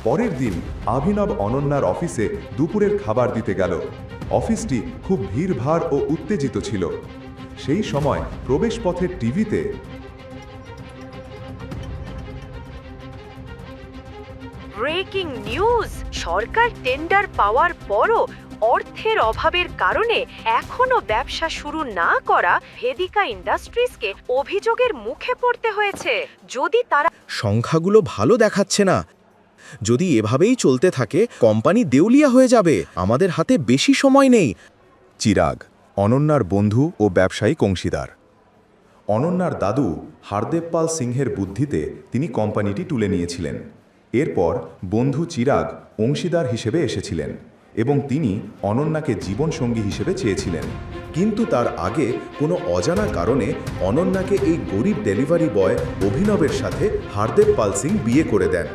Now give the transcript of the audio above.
পরের দিন অভিনব অনন্যার অফিসে দুপুরের খাবার দিতে গেল। অফিসটি খুব ভিড়ভাড় ও উত্তেজিত ছিল। সেই সময় প্রবেশপথের টিভিতে ব্রেকিং নিউজ! সরকার টেন্ডার পাওয়ার পরও অর্থের অভাবের কারণে এখনো ব্যবসা শুরু না করা ভেদিকা ইন্ডাস্ট্রিজকে অভিযোগের মুখে পড়তে হয়েছে। যদি তারা সংখ্যাগুলো ভালো দেখাচ্ছে না। যদি এভাবেই চলতে থাকে কোম্পানি দেউলিয়া হয়ে যাবে। আমাদের হাতে বেশি সময় নেই। চিরাগ, অনন্যার বন্ধু ও ব্যবসায়িক অংশীদার। অনন্যার দাদু হারদেব পাল সিংহের বুদ্ধিতে তিনি কোম্পানিটি তুলে নিয়েছিলেন। এরপর বন্ধু চিরাগ অংশীদার হিসেবে এসেছিলেন এবং তিনি অনন্যাকে জীবনসঙ্গী হিসেবে চেয়েছিলেন। কিন্তু তার আগে কোনো অজানা কারণে অনন্যাকে এই গরিব ডেলিভারি বয় অভিনবের সাথে হারদেব পাল সিং বিয়ে করে দেন।